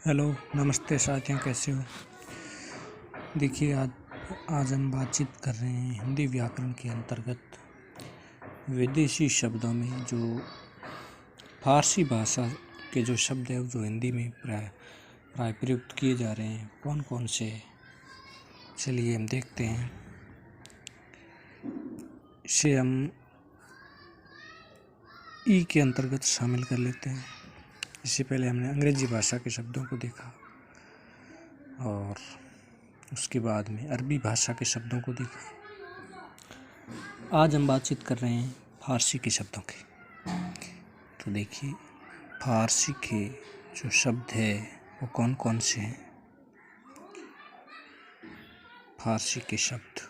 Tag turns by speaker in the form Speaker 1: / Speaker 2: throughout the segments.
Speaker 1: Hello, नमस्ते साथियों, कैसे हो। देखिए आज हम बातचीत कर रहे हैं हिंदी व्याकरण के अंतर्गत विदेशी शब्दों में जो फारसी भाषा के जो शब्द है जो हिंदी में प्राय प्रयुक्त किए जा रहे हैं, कौन कौन से हैं। चलिए हम देखते हैं। इसे हम ई के अंतर्गत शामिल कर लेते हैं। इससे पहले हमने अंग्रेजी भाषा के शब्दों को देखा और उसके बाद में अरबी भाषा के शब्दों को देखा। आज हम बातचीत कर रहे हैं फारसी के शब्दों की। तो देखिए, फारसी के जो शब्द है वो कौन कौन से हैं। फारसी के शब्द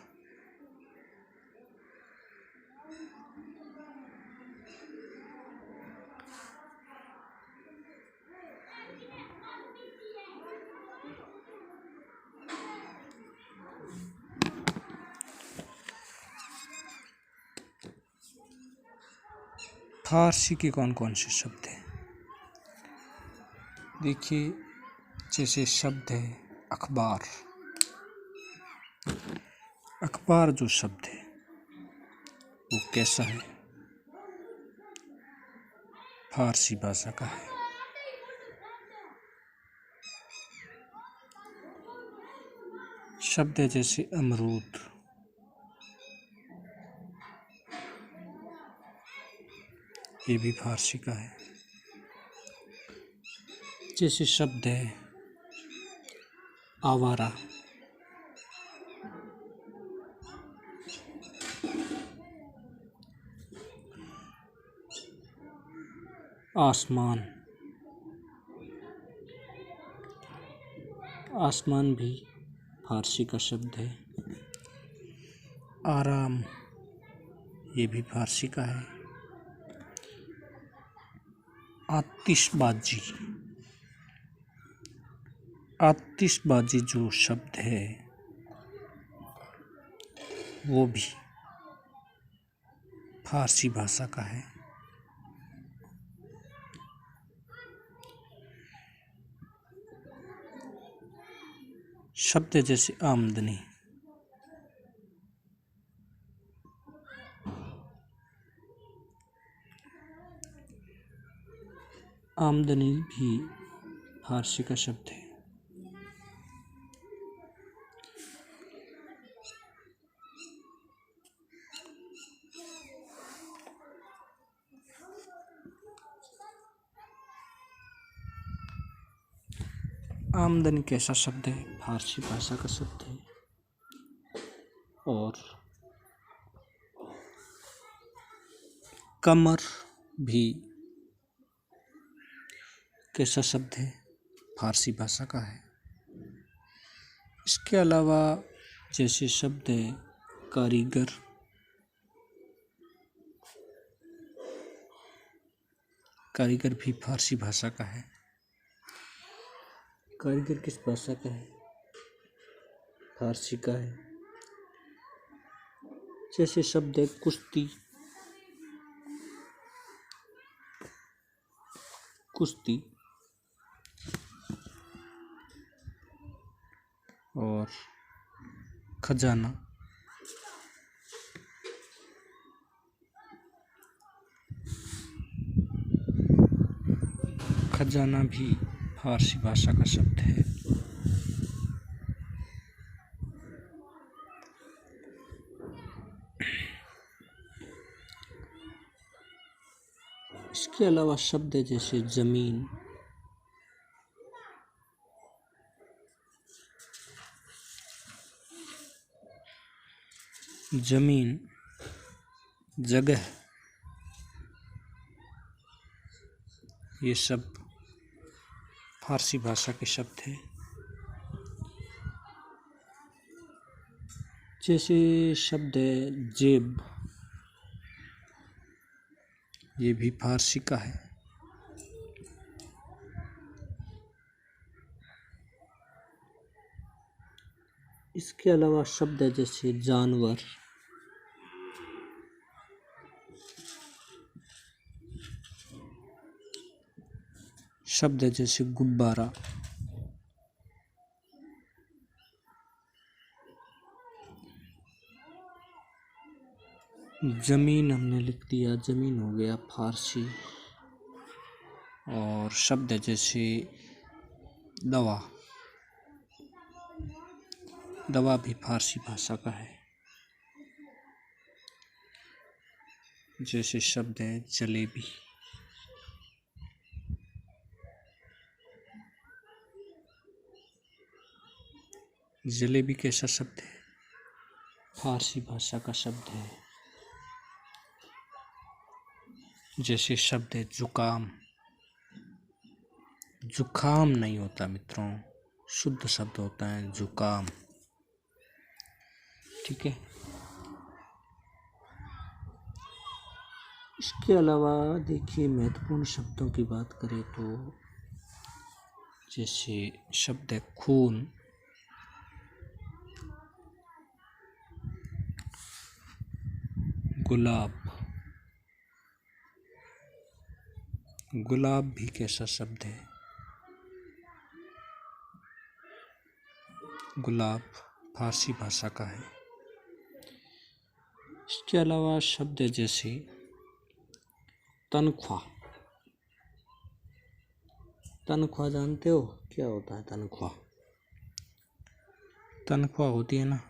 Speaker 1: फारसी के कौन कौन से शब्द हैं। देखिए, जैसे शब्द है अखबार। अखबार जो शब्द है वो कैसा है, फारसी भाषा का है। शब्द है जैसे अमरूद। ये भी फारसी का है। जैसे शब्द है आवारा। आसमान। आसमान भी फारसी का शब्द है। आराम, ये भी फारसी का है। आतिशबाजी। आतिशबाजी जो शब्द है वो भी फारसी भाषा का है। शब्द जैसे आमदनी। आमदनी भी फारसी का शब्द है। आमदनी कैसा शब्द है, फारसी भाषा का शब्द है। और कमर भी कैसा शब्द है, फारसी भाषा का है। इसके अलावा जैसे शब्द है कारीगर। कारीगर भी फारसी भाषा का है। कारीगर किस भाषा का है, फारसी का है। जैसे शब्द है कुश्ती। कुश्ती और खजाना। खजाना भी फारसी भाषा का शब्द है। इसके अलावा शब्द है जैसे जमीन। जमीन, जगह, ये सब फारसी भाषा के शब्द हैं। जैसे शब्द है जेब। ये भी फारसी का है। इसके अलावा शब्द है जैसे जानवर। शब्द है जैसे गुब्बारा। जमीन हमने लिख दिया, जमीन हो गया फारसी। और शब्द है जैसे दवा, दवा भी फारसी भाषा का है। जैसे शब्द है जलेबी, जलेबी कैसा शब्द है? फारसी भाषा का शब्द है। जैसे शब्द है जुकाम, जुखाम नहीं होता मित्रों, शुद्ध शब्द होता है जुकाम। ठीक है। इसके अलावा देखिए महत्वपूर्ण शब्दों की बात करें तो जैसे शब्द है खून, गुलाब, गुलाब भी कैसा शब्द है? गुलाब फारसी भाषा का है। इसके अलावा शब्द है जैसे तनख्वाह, तनख्वाह जानते हो क्या होता है तनख्वाह? तनख्वाह होती है ना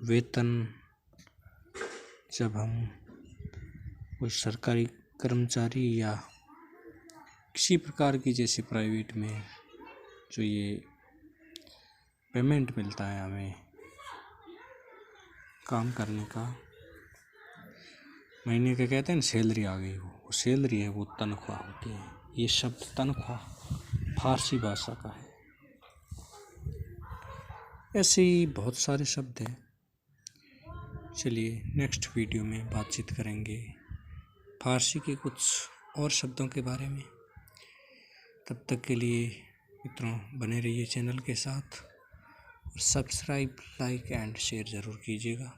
Speaker 1: वेतन, जब हम कोई सरकारी कर्मचारी या किसी प्रकार की जैसे प्राइवेट में जो ये पेमेंट मिलता है हमें काम करने का, महीने का कहते हैं ना सैलरी आ गई, वो सैलरी है, वो तनख्वाह होती है। ये शब्द तनख्वाह फारसी भाषा का है। ऐसे ही बहुत सारे शब्द हैं। चलिए नेक्स्ट वीडियो में बातचीत करेंगे फारसी के कुछ और शब्दों के बारे में। तब तक के लिए मित्रों बने रहिए चैनल के साथ और सब्सक्राइब, लाइक एंड शेयर ज़रूर कीजिएगा।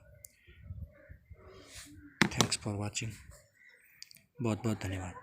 Speaker 1: Thanks for watching. बहुत बहुत धन्यवाद।